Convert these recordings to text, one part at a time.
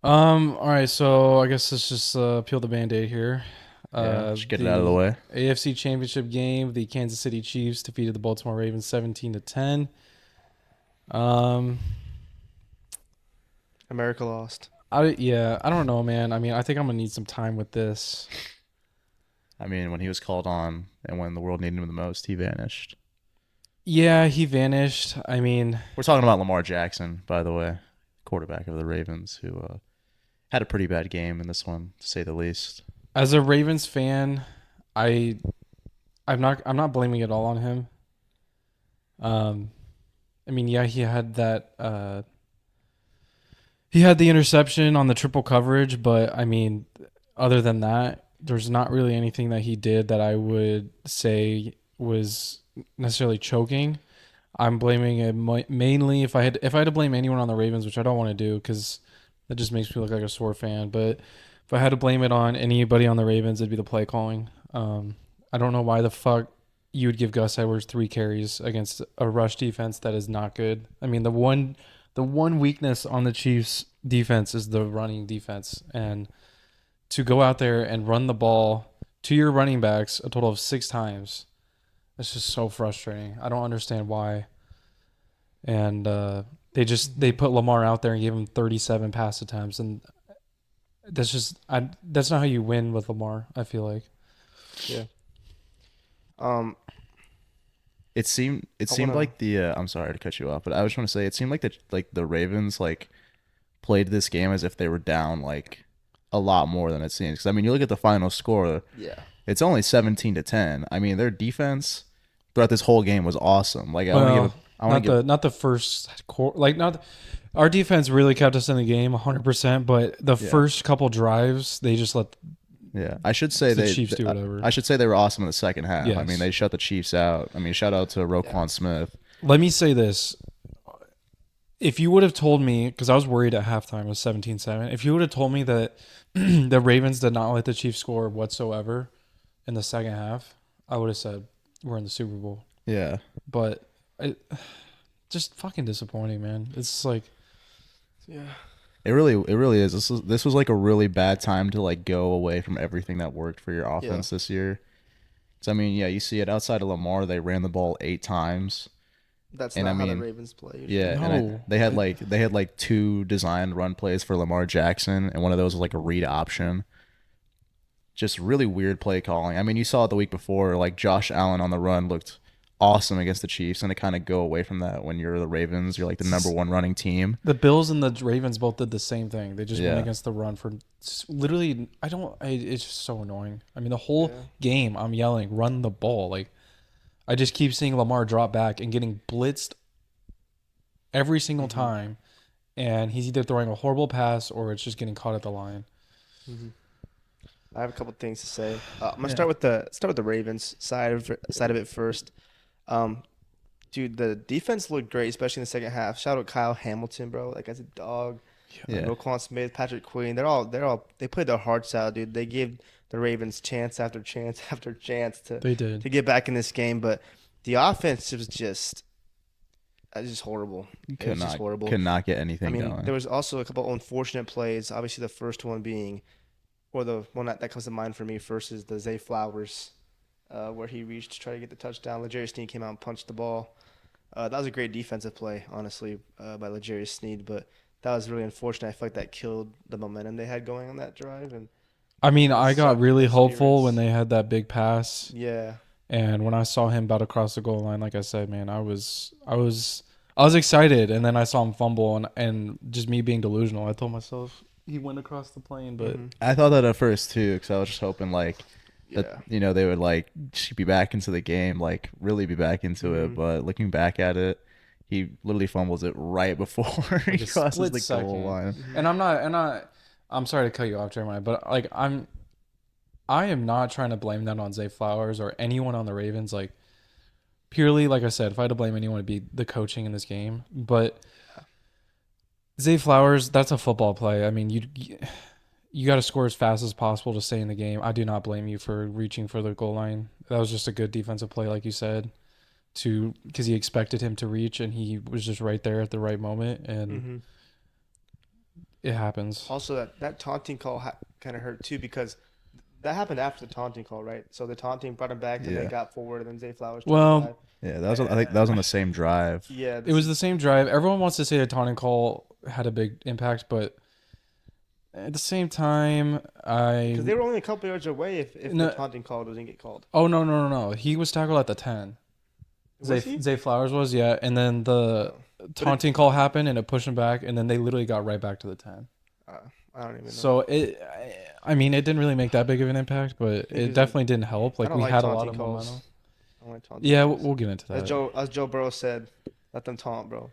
All right, so I guess let's just peel the band-aid here. Yeah, just get it out of the The way. AFC Championship game, the Kansas City Chiefs defeated the Baltimore Ravens 17-10. Um, America lost. I don't know, man. I mean, I think I'm gonna need some time with this. I mean, when he was called on and when the world needed him the most, he vanished. Yeah, he vanished. I mean, We're talking about Lamar Jackson, by the way, quarterback of the Ravens, who had a pretty bad game in this one, to say the least. as a Ravens fan, I I'm not blaming it all on him. Um, I mean, yeah, he had the interception on the triple coverage, but I mean, other than that, there's not really anything that he did that I would say was necessarily choking. I'm blaming it mainly if I had to blame anyone on the Ravens, which I don't want to do because that just makes me look like a sore fan. But if I had to blame it on anybody on the Ravens, it'd be the play calling. I don't know why the fuck you would give Gus Edwards 3 carries against a rush defense that is not good. I mean, the one weakness on the Chiefs defense is the running defense, and to go out there and run the ball to your running backs a total of 6 times, it's just so frustrating. I don't understand why. And they put Lamar out there and gave him 37 pass attempts, and that's not how you win with Lamar. I feel like. Yeah. Um, It seemed wanna. like the I'm sorry to cut you off, but I was trying to say it seemed like the Ravens played this game as if they were down a lot more than it seems. Because I mean, you look at the final score, Yeah. it's only 17-10. I mean, their defense throughout this whole game was awesome. Like Well, I want not to give the first quarter. Like not our defense really kept us in the game 100%, but the yeah. first couple drives they just let Yeah, I should say the Chiefs do whatever. I should say they were awesome in the second half. I mean, Yes. they shut the Chiefs out. I mean, shout out to Yeah. Roquan Smith. Let me say this. If you would have told me, because I was worried at halftime, it was 17-7. If you would have told me that the Ravens did not let the Chiefs score whatsoever in the second half, I would have said we're in the Super Bowl. Yeah, But just fucking disappointing, man. It's like, Yeah. it really is. This was like a really bad time to go away from everything that worked for your Yeah. offense this year. So I mean, yeah, you see it outside of Lamar, they ran the ball 8 times, That's and I not how the mean, Ravens play usually. yeah, and no. they had two designed run plays for Lamar Jackson, and one of those was like a read option. Just really weird play calling. I mean, you saw it the week before, like Josh Allen on the run looked awesome against the Chiefs, and to kind of go away from that when you're the Ravens, you're like the number one running team. The Bills and the Ravens both did the same thing. They just went Yeah, against the run for literally. It's just so annoying. I mean, the whole Yeah. game, I'm yelling, "Run the ball!" Like I just keep seeing Lamar drop back and getting blitzed every single Mhm. time, and he's either throwing a horrible pass or it's just getting caught at the line. Mhm. I have a couple things to say. I'm gonna yeah, start with the Ravens side of it first. Um, Dude, the defense looked great, especially in the second half. Shout out Kyle Hamilton, bro. That guy's a dog. yeah. Roquan Smith, Patrick Queen. They played their hearts out, dude. They gave the Ravens chance after chance after chance to They did. to get back in this game, but the offense was just horrible. It Could was just not horrible. could not get I anything mean, there going. was also a couple unfortunate plays. Obviously, the first one being, or the one that comes to mind for me first is the Zay Flowers, where he reached to try to get the touchdown. L'Jarius Sneed came out and punched the ball. That was a great defensive play, honestly, by L'Jarius Sneed, but that was really unfortunate. I feel like that killed the momentum they had going on that drive, and I mean, it I got sucked for really their hopeful when spirits. they had that big pass, Yeah, and when I saw him about across the goal line, like I said, man, I was excited, and then I saw him fumble, and just me being delusional, I told myself he went across the plane, but hmm, I thought that at first too, because I was just hoping that yeah, they would be back into the game, really be back into it. hmm, But looking back at it, he literally fumbles it right before he like a crosses split the goal second. line. hmm, And I'm sorry to cut you off, Jeremiah, but like I am not trying to blame that on Zay Flowers or anyone on the Ravens. Like purely, like I said, if I had to blame anyone, it'd be the coaching in this game. But Zay Flowers, that's a football play. I mean, you got to score as fast as possible to stay in the game. I do not blame you for reaching for the goal line. That was just a good defensive play, like you said, to because he expected him to reach and he was just right there at the right moment. And hmm. it happens. Also, that taunting call kind of hurt too because that happened after the taunting call, right? So the taunting brought him back, then they Yeah. got forward, and then Zay Flowers tried to Well, dive. Yeah, that was I think that was on the same drive. Yeah, it was the same drive. Everyone wants to say the taunting call had a big impact, but at the same time, because they were only a couple yards away if the no, taunting call doesn't get called. oh no. He was tackled at the 10. Was he? Zay Flowers was, yeah, and then the taunting call happened and it pushed him back, and then they literally got right back to the 10. I don't even know. So I mean, it didn't really make that big of an impact, but it definitely didn't help. Like, we had a lot of momentum. I don't like taunting Yeah, calls. we'll get into that. As Joe Burrow said, let them taunt, bro.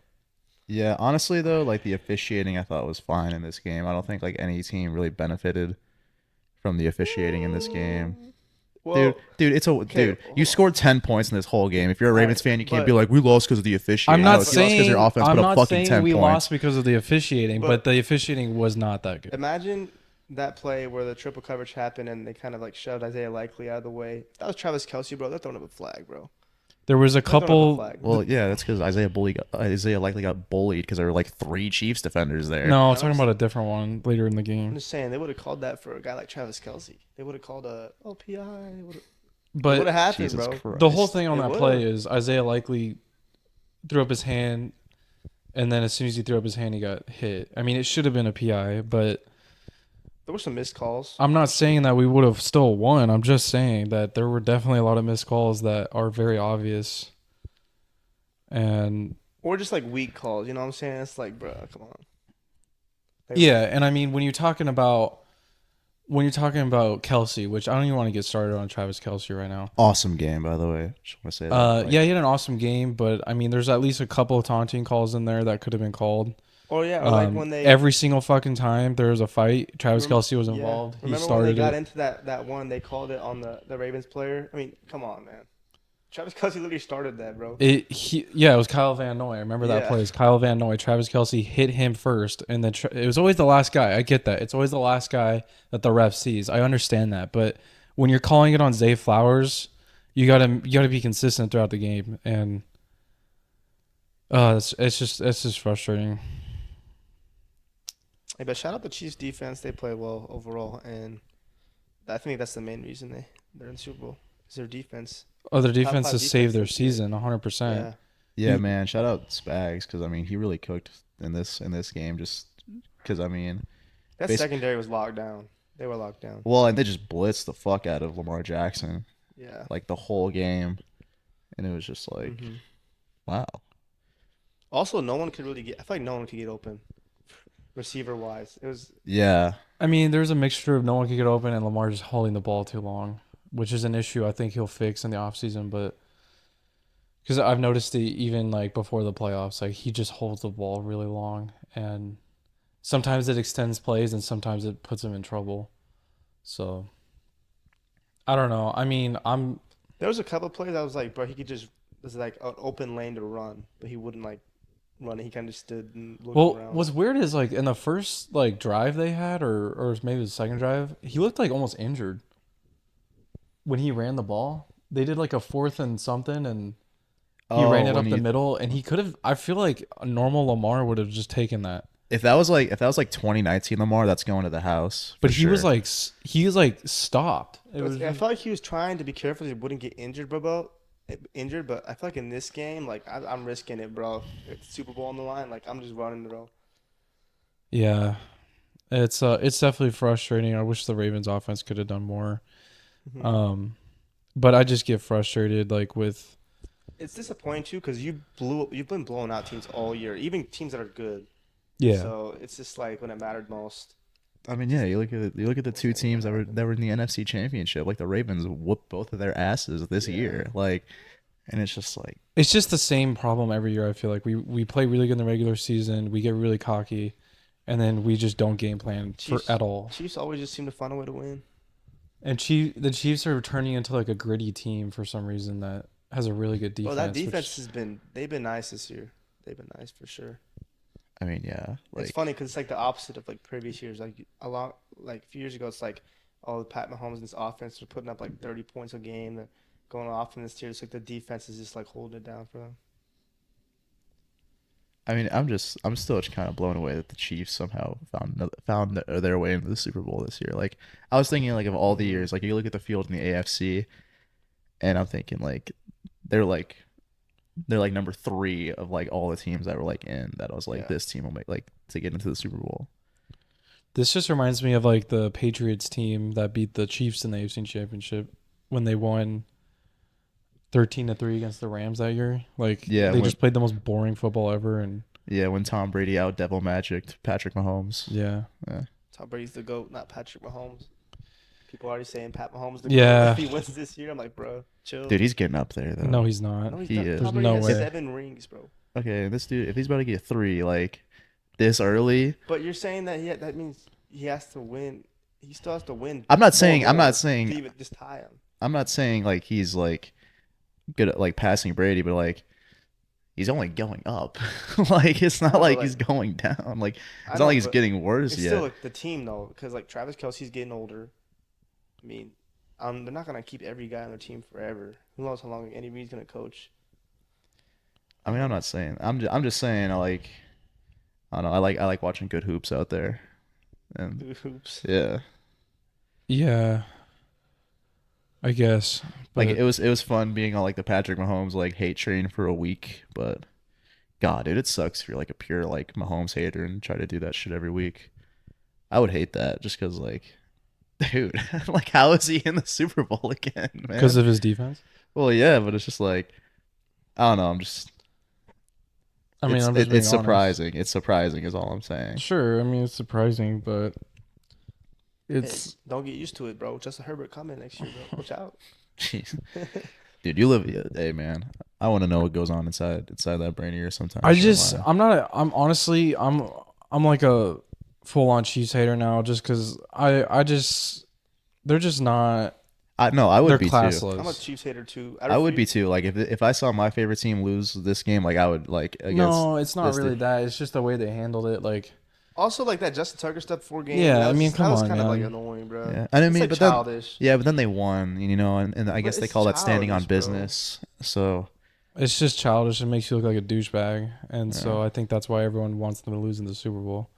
Yeah, honestly though, like the officiating I thought was fine in this game. I don't think like any team really benefited from the officiating in this game. Well, Dude, you scored 10 points in this whole game. If you're a Ravens fan, you can't be like, we lost because of the officiating. I'm not No, you lost 'cause saying your offense I'm put up not fucking saying 10 we points. lost because of the officiating, but the officiating was not that good. Imagine that play where the triple coverage happened and they kind of like shoved Isaiah Likely out of the way. If that was Travis Kelce, bro, they're throwing up a flag, bro. There was a couple. Well, yeah, that's because Isaiah likely got bullied because there were like 3 Chiefs defenders there. No, I'm talking about a different one later in the game. I'm just saying they would have called that for a guy like Travis Kelce. They would have called a PI. But it would have happened, Jesus bro. Christ. the whole thing on It that would've. play is Isaiah Likely threw up his hand, and then as soon as he threw up his hand, he got hit. I mean, it should have been a PI, but There were some missed calls. I'm not saying that we would have still won. I'm just saying that there were definitely a lot of missed calls that are very obvious. And Or just like weak calls, you know what I'm saying? It's like, bro, come on. yeah, and I mean when you're talking about Kelce, which I don't even want to get started on Travis Kelce right now. Awesome game, by the way. Just want to say that. Yeah, he had an awesome game, but I mean there's at least a couple of taunting calls in there that could have been called. Or yeah, or like when they every single fucking time there was a fight, Travis Kelce was involved. Remember he started when they got into that one, they called it on the Ravens player? I mean, come on, man. Travis Kelce literally started that, bro. It was Kyle Van Noy. I remember that play. It was Kyle Van Noy. Travis Kelce hit him first, and then it was always the last guy. I get that. It's always the last guy that the ref sees. I understand that, but when you're calling it on Zay Flowers, you gotta be consistent throughout the game, and it's just frustrating. Hey, but shout out the Chiefs defense. They play well overall, and I think that's the main reason they're in the Super Bowl. Is their defense. Oh, their defense five has saved their defense this year. season 100%. Yeah, man. Shout out Spags because I mean he really cooked in this game. Just because I mean that secondary was locked down. They were locked down. Well, and they just blitzed the fuck out of Lamar Jackson. Yeah. Like the whole game, and it was just like, wow. Also, no one could really get. I feel like no one could get open, receiver wise. It was. Yeah. I mean, there's a mixture of no one can get open and Lamar just holding the ball too long, which is an issue I think he'll fix in the offseason. But because I've noticed it even like before the playoffs, like he just holds the ball really long, and sometimes it extends plays and sometimes it puts him in trouble. So I don't know. I mean, There was a couple of plays I was like, bro, he could just. There's like an open lane to run, but he wouldn't like run it. He kind of just stood and looked around. What's weird is like in the first like drive they had, or maybe the second drive, he looked like almost injured when he ran the ball. They did like a 4th and something, and he ran it up the middle, and he could have. I feel like a normal Lamar would have just taken that. If that was like 2019 Lamar, that's going to the house. But he was like stopped. I felt like he was trying to be careful he wouldn't get injured, bro. But I feel like in this game, like I'm risking it, bro. It's Super Bowl on the line, like I'm just running, bro. Yeah, it's definitely frustrating. I wish the Ravens offense could have done more. But I just get frustrated like with. It's disappointing too because you've been blowing out teams all year, even teams that are good. Yeah. So it's just like when it mattered most. I mean, yeah, you look at the 2 teams that were in the NFC Championship. Like the Ravens whooped both of their asses this year. Like, and it's just like it's just the same problem every year. I feel like we play really good in the regular season, we get really cocky, and then we just don't game plan at all. Chiefs always just seem to find a way to win. And the Chiefs are turning into like a gritty team for some reason that has a really good defense. Well, that defense they've been nice this year. They've been nice for sure. I mean, yeah. Like, it's funny because it's like the opposite of like previous years. Like a few years ago, it's like, oh, Pat Mahomes and his offense are putting up like 30 points a game. They're going off in this year. It's like the defense is just like holding it down for them. I mean, I'm still just kind of blown away that the Chiefs somehow found their way into the Super Bowl this year. Like, I was thinking, like, of all the years, like, you look at the field in the AFC, and I'm thinking, like, they're like number 3 of like all the teams that were like in that. I was like, this team will make like to get into the Super Bowl. This just reminds me of like the Patriots team that beat the Chiefs in the AFC Championship when they won 13-3 against the Rams that year. Like, they just played the most boring football ever, and when Tom Brady out devil magicked Patrick Mahomes. Yeah. Tom Brady's the GOAT, not Patrick Mahomes. People are already saying Pat Mahomes the Yeah. GOAT if he wins this year. I'm like, bro, chill. Dude, he's getting up there though. No, he's not. No, he is. Tom Brady no has way. 7 rings, bro. Okay, this dude, if he's about to get 3 like this early. But you're saying that that means he has to win. He still has to win. I'm not saying to even just tie him. I'm not saying like he's like good at like passing Brady, but like he's only going up. Like, it's not like he's going down. Like, it's not like he's getting worse it's yet. Still like the team though, because like Travis Kelce's getting older. I mean, they're not gonna keep every guy on their team forever. Who knows how long Andy Reid's gonna coach? I mean, I'm not saying. I'm just saying. I don't know. I like watching good hoops out there. And Good hoops. yeah. Yeah. I guess. Like, it was fun being on like the Patrick Mahomes like hate train for a week, but God, dude, it sucks if you're like a pure like Mahomes hater and try to do that shit every week. I would hate that just because like, dude, like, how is he in the Super Bowl again, man? Because of his defense? Well, yeah, but it's just like, I don't know. I'm just it's surprising. It's surprising is all I'm saying. Sure, I mean, it's surprising, but it's... Hey, don't get used to it, bro. Justin Herbert coming next year, bro. Watch out. Jeez. Dude, you live. Hey, man, I want to know what goes on inside that brain of yours sometimes. I'm like a full-on Chiefs hater now, just because they're just not... I would they're be classless. too. I'm a Chiefs hater too. I would be too. Like, if I saw my favorite team lose this game, like, I would like. No, it's not really that. It's just the way they handled it. Like, also, like that Justin Tucker stuff 4 games. Yeah, I mean, come on, that was kind of man. like annoying, bro. Yeah, I mean, It's but childish. but then they won, you know, and I guess they it's call that standing on childish, bro. business. So it's just childish. It makes you look like a douchebag, and so I think that's why everyone wants them to lose in the Super Bowl.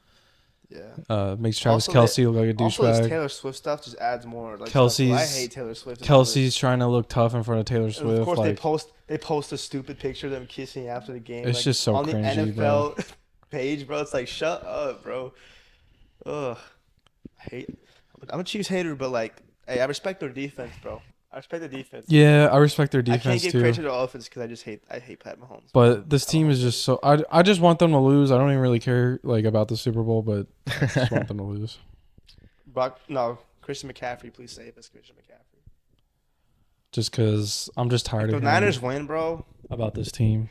Yeah. Makes Travis Also, Kelce look like a Also, this douchebag. Taylor Swift stuff just adds more. Like, Kelsey's- I hate Taylor Swift. Kelsey's trying to look tough in front of Taylor And Swift. of course, like, they post a stupid picture of them kissing after the game. It's like, just so on cringy, the NFL page, bro. It's like, shut up, bro. Ugh. I'm a Chiefs hater, but like, hey, I respect their defense, bro. I respect the defense. yeah, I respect their I can't defense give too. credit to the offense because I hate Pat Mahomes. But this team is just so. I just want them to lose. I don't even really care like about the Super Bowl, but I just want them to lose. Christian McCaffrey, please save us, Christian McCaffrey. Just because I'm just tired If of the hearing Niners win, bro. about this team.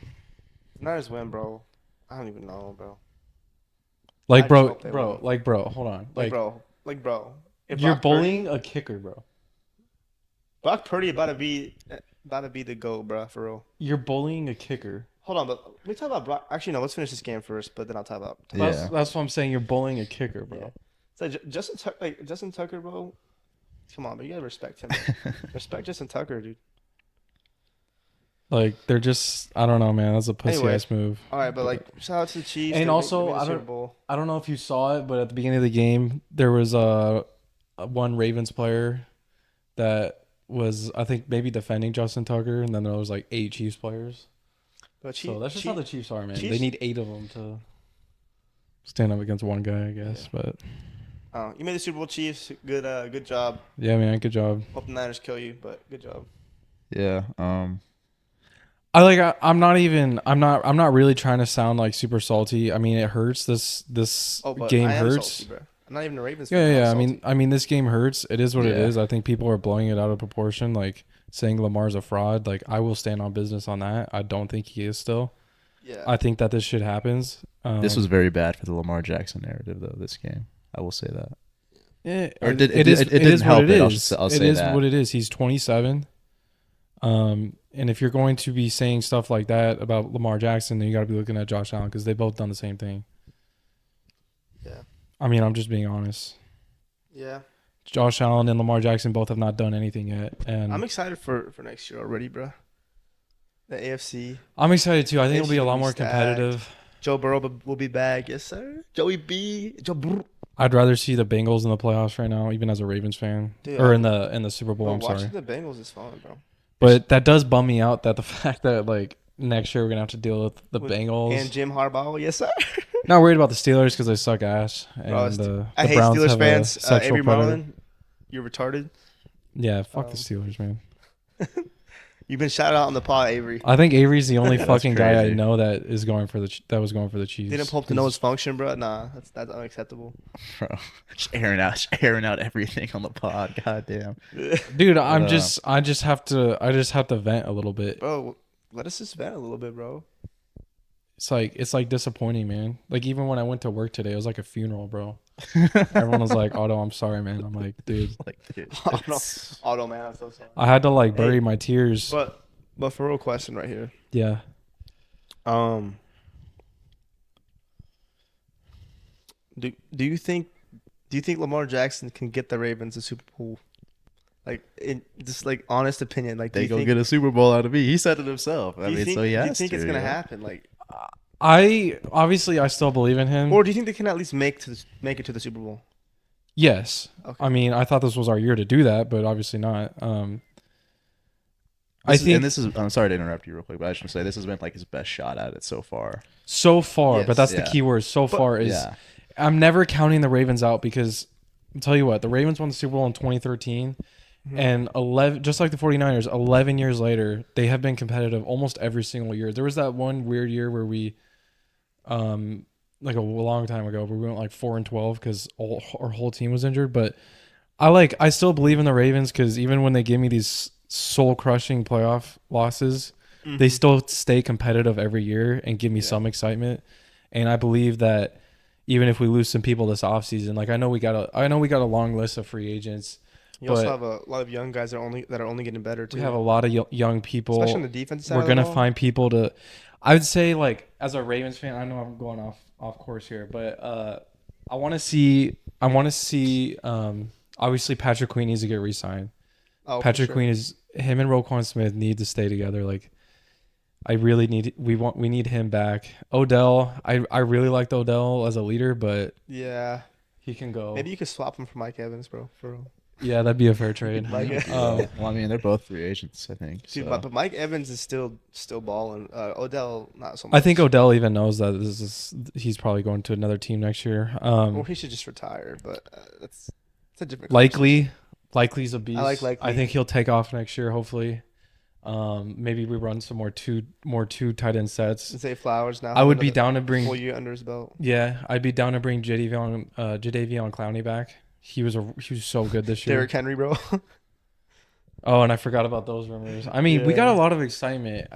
If the Niners win, bro. I don't even know, bro. Like, I just bro, hope they bro, win. like, bro, hold on. Like, bro. If You're Brock Purdy- bullying a kicker, bro. Brock Purdy about to be the GOAT, bro, for real. You're bullying a kicker. Hold on, but let me talk about Brock. Actually, no, let's finish this game first, but then I'll talk about. Yeah. That's what I'm saying. You're bullying a kicker, bro. Yeah. So Justin Tucker, bro. Come on, but you gotta respect him. Respect Justin Tucker, dude. Like, they're just, I don't know, man. That's a pussy ass move. All right, but like, shout out to the Chiefs. And They also, made the I Super don't- Bowl. I don't know if you saw it, but at the beginning of the game, there was one Ravens player that was, I think, maybe defending Justin Tucker, and then there was like 8 Chiefs players. But So that's just how the Chiefs are, man. Chiefs- They need 8 of them to stand up against one guy, I guess. But you made the Super Bowl, Chiefs. Good job. yeah, man, good job. Hope the Niners kill you, but good job. yeah, I'm not really trying to sound like super salty. I mean, it hurts. This But game I am hurts. salty, bro. I'm not even a Ravens Yeah, fan. yeah. I'm salty. I mean, this game hurts. It is what it Yeah. is. I think people are blowing it out of proportion, like saying Lamar's a fraud. Like, I will stand on business on that. I don't think he is still. Yeah. I think that this shit happens. this was very bad for the Lamar Jackson narrative, though. This game, I will say that. Or it didn't is help what it. it I'll is. say It is that. what it is. He's 27. And if you're going to be saying stuff like that about Lamar Jackson, then you got to be looking at Josh Allen because they both done the same thing. Yeah. I mean, I'm just being honest. Yeah. Josh Allen and Lamar Jackson both have not done anything yet, and I'm excited for next year already, bro. The AFC. I'm excited too. I think it'll AFC be a will lot be more stacked. competitive. Joe Burrow will be back. Yes, sir. Joey B. Joe Burrow. I'd rather see the Bengals in the playoffs right now, even as a Ravens fan, Dude, or in the Super Bowl. Bro, I'm sorry, watching the Bengals is fun, bro. but that does bum me out that the fact that like next year we're gonna have to deal with the Bengals. And Jim Harbaugh. Yes, sir. Not worried about the Steelers because they suck ass, Bro, and the I hate Browns Steelers have fans. a sexual Avery predator. Marlin, you're retarded. Yeah, fuck the Steelers, man. You've been shouted out on the pod, Avery. I think Avery's the only fucking guy I crazy. know that is going for that was going for the Chiefs. Didn't pull up to know his function, bro. Nah, that's unacceptable. Bro, just airing out everything on the pod. Goddamn. Dude, I just have to vent a little bit. Bro, let us just vent a little bit, bro. It's like disappointing, man. Like even when I went to work today, it was like a funeral, bro. Everyone was like, "Otto, I'm sorry, man." I'm like, dude, Auto man, I'm so sorry. I had to like bury my tears. But for real question right here. Yeah. Do you think Lamar Jackson can get the Ravens a Super Bowl? Like in just like honest opinion, like They go get a Super Bowl out of me. He said it himself. I mean, so he has do you think to, it's gonna yeah. happen? Like, I still believe in him. or do you think they can at least make it to the Super Bowl? Yes. Okay. I mean, I thought this was our year to do that, but obviously not. I'm sorry to interrupt you real quick, but I just want to say this has been like his best shot at it so far. so far, Yes. but that's Yeah. the key word. Far is Yeah. I'm never counting the Ravens out because I'll tell you what, the Ravens won the Super Bowl in 2013 and 11 just like the 49ers, 11 years later, they have been competitive almost every single year. There was that one weird year where we like a long time ago where we went like 4-12 cuz our whole team was injured, but I still believe in the Ravens cuz even when they give me these soul-crushing playoff losses, they still stay competitive every year and give me some excitement. And I believe that even if we lose some people this offseason, like I know we got a long list of free agents. You also have a lot of young guys that are only getting better too. We have a lot of young people. Especially on the defense side. We're gonna find people to. I would say like as a Ravens fan, I know I'm going off course here, but I want to see. Obviously, Patrick Queen needs to get re-signed. Oh, Patrick Queen him and Roquan Smith need to stay together. Like, I really we need him back. Odell, I really liked Odell as a leader, but yeah, he can go. Maybe you could swap him for Mike Evans, bro. For real. Yeah, that'd be a fair trade. Well, I mean, they're both free agents, I think. Dude, So. but Mike Evans is still balling. Odell, not so much. I think Odell even knows that he's probably going to another team next year. Or he should just retire, but that's a different. Likely's a beast. I like Likely. I think he'll take off next year, hopefully. Maybe we run some more two tight end sets. Zay Flowers now. I would be down to bring full year under his belt. Yeah, I'd be down to bring Jadeveon Clowney back. He was so good this year. Derrick Henry, bro. Oh, and I forgot about those rumors. I mean, we got a lot of excitement.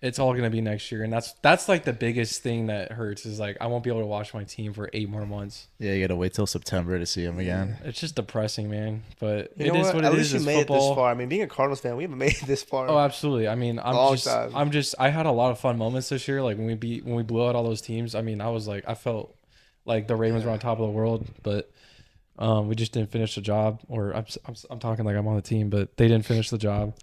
It's all gonna be next year, and that's like the biggest thing that hurts is like I won't be able to watch my team for 8 more months. Yeah, you gotta wait till September to see him again. It's just depressing, man. But You know what? what At it least is. you made Football. it this far. I mean, being a Cardinals fan, we haven't made it this far. Oh, absolutely. I mean, I had a lot of fun moments this year. Like when we blew out all those teams. I mean, I felt like the Ravens were on top of the world, but we just didn't finish the job. Or I'm talking like I'm on the team, but they didn't finish the job.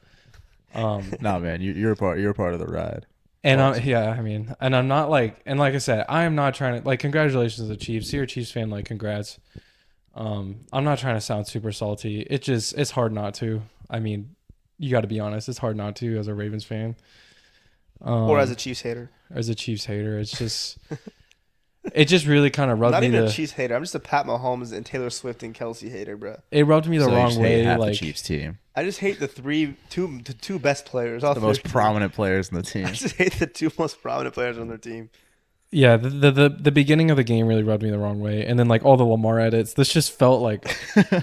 Nah, man, you're a part of the ride. And I'm not like, and like I said, I am not trying to like congratulations to the Chiefs. If you're a Chiefs fan, like congrats. I'm not trying to sound super salty. It's hard not to. I mean, you got to be honest. It's hard not to as a Ravens fan. Or as a Chiefs hater. As a Chiefs hater, it's just it just really kind of rubbed Not me even a Chiefs hater. I'm just a Pat Mahomes and Taylor Swift and Kelsey hater, bro. It rubbed me the So you wrong just hate way. half Like the Chiefs team, I just hate the two best players. the most prominent players in the team. I just hate the two most prominent players on their team. yeah, the beginning of the game really rubbed me the wrong way, and then like all the Lamar edits. This just felt like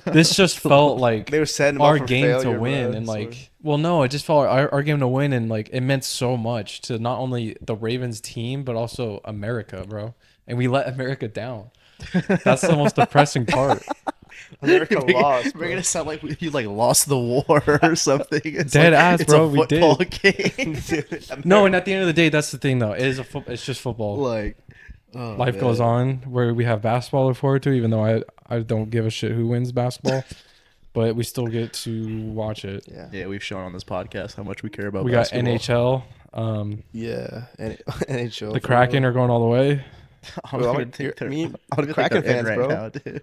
They were setting him up our for game failure, to win, bro. and like, well, no, it just felt like our game to win, and like it meant so much to not only the Ravens team but also America, bro. And we let America down. That's the most depressing part. America lost. We're Bro. gonna sound like you like lost the war or something. It's Dead like, ass, it's bro, A we football did. game. Dude, No, and at the end of the day, that's the thing though. It's just football. Like, oh, Life goes on where we have basketball to look forward to, even though I don't give a shit who wins basketball. but we still get to watch it. Yeah. Yeah, we've shown on this podcast how much we care about We got basketball. NHL. Yeah. And NHL. The Kraken are going all the way. I don't even think they're. me, I don't even Kraken think they're in fans, right bro. now, dude.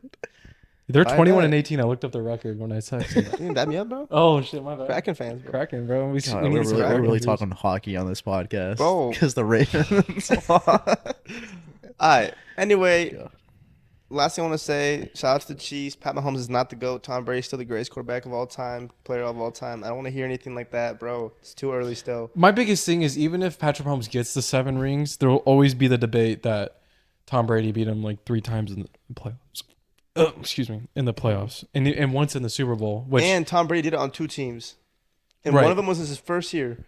They're Why 21 not? and 18. I looked up the record when I texted. You dab me up, bro. Oh shit, my bad. Kraken fans, bro. Kraken, bro. We God, need we're some really, Kraken we're really news. talking hockey on this podcast, Bro. because the Ravens. All right. Anyway, Yeah. last thing I want to say, shout out to the Chiefs. Pat Mahomes is not the GOAT. Tom Brady's still the greatest quarterback of all time, player of all time. I don't want to hear anything like that, bro. It's too early still. My biggest thing is even if Patrick Mahomes gets the 7 rings, there will always be the debate that Tom Brady beat him like 3 times in the playoffs. Excuse me, in the playoffs, and once in the Super Bowl, And Tom Brady did it on 2 teams. And Right. one of them was his first year.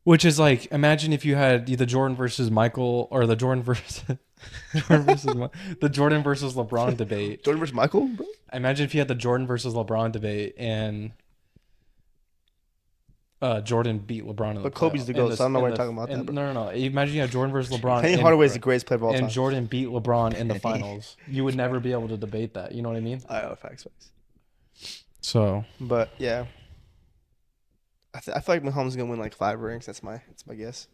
which is like imagine if you had the Jordan versus Michael or the Jordan versus the Jordan versus LeBron debate. Jordan versus Michael, bro? Imagine if you had the Jordan versus LeBron debate and Jordan beat LeBron in the But Kobe's playoff- the in GOAT, so I don't know in why you're talking about that, bro. No. Imagine you had Jordan versus LeBron. Penny and- Hardaway is the greatest player of all and time. Jordan beat LeBron in the finals. You would never be able to debate that. You know what I mean? I know, facts. So But, yeah. I feel like Mahomes is going to win like 5 rings. That's my guess.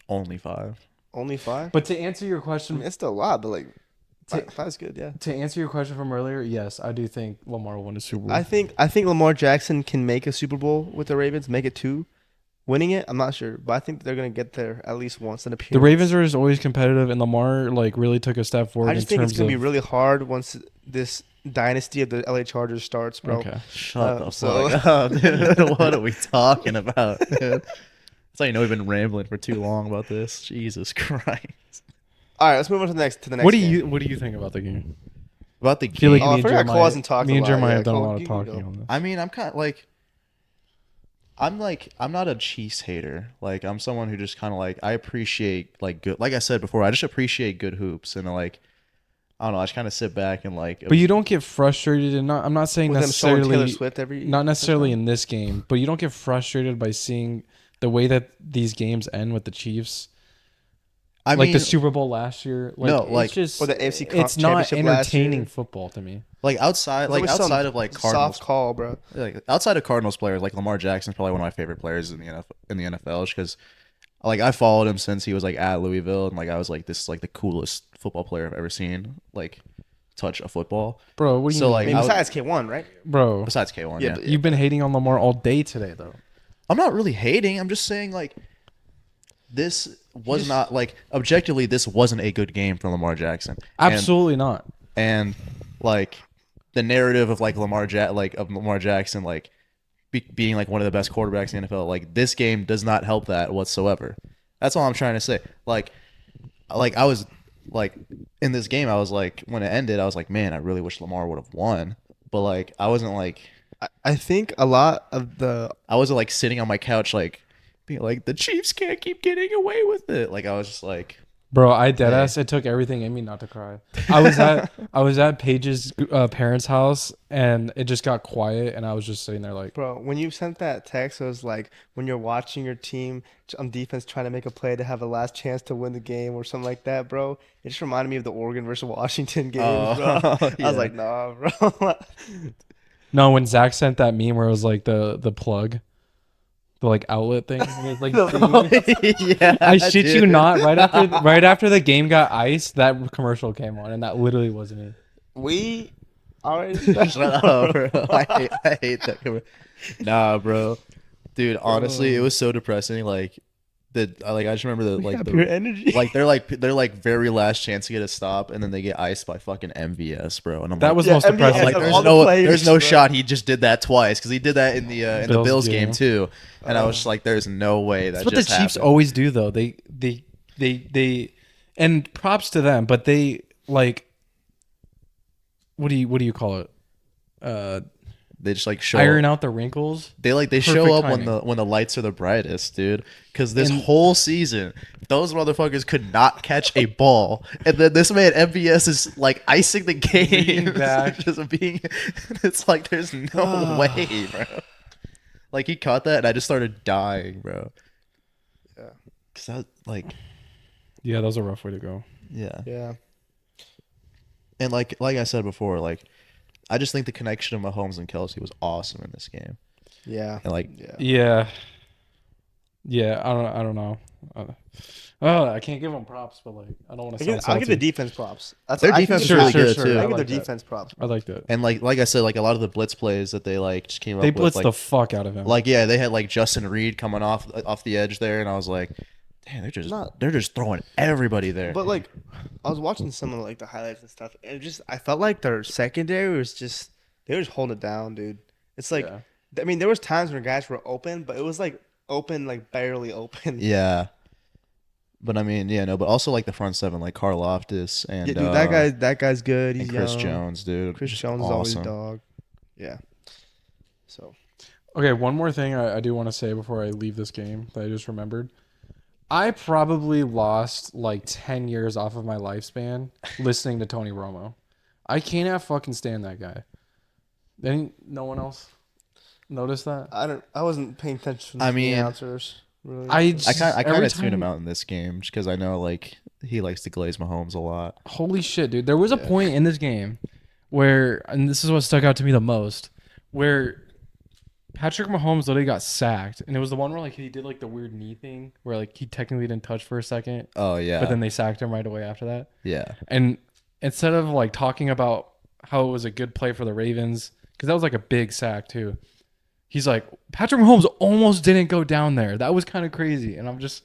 Only 5. Only 5? but to answer your I question, mean, it's still a lot, but like To- 5 is good, yeah. to answer your question from earlier, yes, I do think Lamar will win a Super Bowl. I think Lamar Jackson can make a Super Bowl with the Ravens, make it 2. Winning it, I'm not sure, but I think they're gonna get there at least once in a period. The Ravens are just always competitive, and Lamar like really took a step forward. I just in think it's terms gonna be of, really hard once this dynasty of the LA Chargers starts, bro. Okay. Shut the so- fuck up, dude. What are we talking about, dude? That's how you know we've been rambling for too long about this. Jesus Christ. All right, let's move on to the next. What do game. you think about the game? About the I feel like game. Oh, I me and forgot Jeremiah, Cole hasn't talked me a and lot. Jeremiah Yeah, have done a Cole, lot of you can talking go. on this. I mean, I'm kind of like, I'm not a Chiefs hater. Like, I'm someone who just kind of like, I appreciate like good, like I said before, I just appreciate good hoops, and like, I don't know, I just kind of sit back and like. But you don't get frustrated, and I'm not saying With them showing Taylor necessarily Swift every not necessarily in this game, but you don't get frustrated by seeing the way that these games end with the Chiefs. I Like mean, the Super Bowl last year. Like, No, it's like- just Or the AFC it's not Championship last year. entertaining football to me. like outside of like Cardinals, soft call, bro. like outside of Cardinals players, like Lamar Jackson's probably one of my favorite players in the NFL, just because like I followed him since he was like at Louisville, and like I was like, this is like the coolest football player I've ever seen like touch a football. Bro, what do you So, mean? like, I mean, I would- besides K1, right? Bro, Besides K1, Yeah, yeah. but- you've been hating on Lamar all day today though. I'm not really hating. I'm just saying like this was not like objectively this wasn't a good game for Lamar Jackson. Absolutely not. And like the narrative of like Lamar Jackson like being like one of the best quarterbacks in the NFL, like this game does not help that whatsoever. That's all I'm trying to say. Like I was like in this game, I was like when it ended, I was like, man, I really wish Lamar would have won. But like I wasn't like I think a lot of the I wasn't like sitting on my couch like being like the Chiefs can't keep getting away with it. Like I was just like Bro, I deadass. It took everything in me not to cry. I was at Paige's parents' house, and it just got quiet, and I was just sitting there like, bro, when you sent that text, it was like when you're watching your team on defense trying to make a play to have a last chance to win the game or something like that, bro. It just reminded me of the Oregon versus Washington game, bro. I yeah. was like, nah, bro. no. When Zach sent that meme where it was like the plug, the like outlet thing, and it was like, yeah, I shit you dude. not. Right after the game got iced, that commercial came on, and that literally wasn't it. We already Shut up, bro. I hate that. Nah, bro. Dude, honestly, it was so depressing. Like I just remember pure energy. like they're like very last chance to get a stop, and then they get iced by fucking MVS, bro. And I'm That like, was Yeah, most MVS, depressing. like of there's all the no players, bro. shot he just did that twice because he did that in the Bills game game. too, and I was just like, there's no way that That's what the just Chiefs happened. always do, though. They, and props to them, but they like, what do you call it? They just like show Iron out the wrinkles. They Perfect show up timing. when the lights are the brightest, dude. Because this And- whole season, those motherfuckers could not catch a ball, and then this man MVS is like icing the game, Being back. just being. It's like there's no way, bro. Like he caught that, and I just started dying, bro. Yeah. Cause that like Yeah, that was a rough way to go. yeah, Yeah. and like I said before, like I just think the connection of Mahomes and Kelsey was awesome in this game. Yeah. And like, Yeah. Yeah, I don't know. I can't give them props, but like I don't want to sound I'll give the salty. defense props. That's their I think defense is Sure, really sure, good sure. too. I I give like their that. defense props. I liked it. And like I said, like a lot of the blitz plays that they like just came They up with, blitzed like, the fuck out of him. like yeah, they had like Justin Reed coming off the edge there, and I was like, damn, they're just throwing everybody there. But like, I was watching some of like the highlights and stuff, and I felt like their secondary was just they were just holding it down, dude. It's like, Yeah. I mean, there was times when guys were open, but it was like open, like barely open. Yeah. But I mean, yeah, no, but also like the front seven, like Karl Loftus and Yeah, dude, that guy's good. He's and Chris young. Jones, dude. Chris Just Jones is always a awesome. dog. Yeah. So Okay, one more thing I do want to say before I leave this game that I just remembered. I probably lost like 10 years off of my lifespan listening to Tony Romo. I cannot fucking stand that guy. No one else notice that? I wasn't paying attention to I the mean, announcers. Really. I kind every of tuned him time- out in this game just because I know like he likes to glaze Mahomes a lot. Holy shit, dude. There was a point in this game where, and this is what stuck out to me the most, where Patrick Mahomes literally got sacked. And it was the one where like he did like the weird knee thing where like he technically didn't touch for a second, Oh yeah, but then they sacked him right away after that. yeah, And instead of like talking about how it was a good play for the Ravens, because that was like a big sack too, he's like, Patrick Mahomes almost didn't go down there. That was kind of crazy. And I'm just,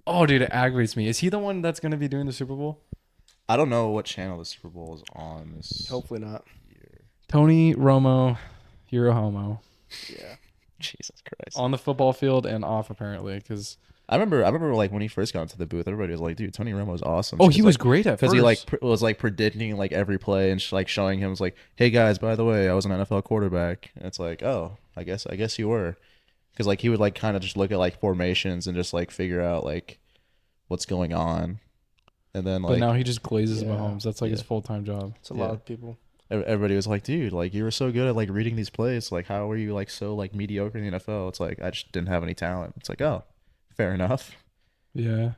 oh, dude, it aggravates me. Is he the one that's going to be doing the Super Bowl? I don't know what channel the Super Bowl is on this Hopefully not. year. Tony Romo, you're a homo. Yeah. Jesus Christ. On the football field and off, apparently. Because I remember like when he first got into the booth, everybody was like, dude, Tony Romo's awesome. he was great at because first. he like was like predicting like every play and like showing him was like, hey guys, by the way, I was an NFL quarterback. And it's like, oh, I guess you were, because like he would like kind of just look at like formations and just like figure out like what's going on, and then But like now he just glazes Yeah. Mahomes. That's like his Yeah. full-time job. It's a Yeah. lot of people. everybody was like, dude, like you were so good at like reading these plays, like how were you like so like mediocre in the NFL? It's like I just didn't have any talent. It's like, oh, fair enough. Yeah.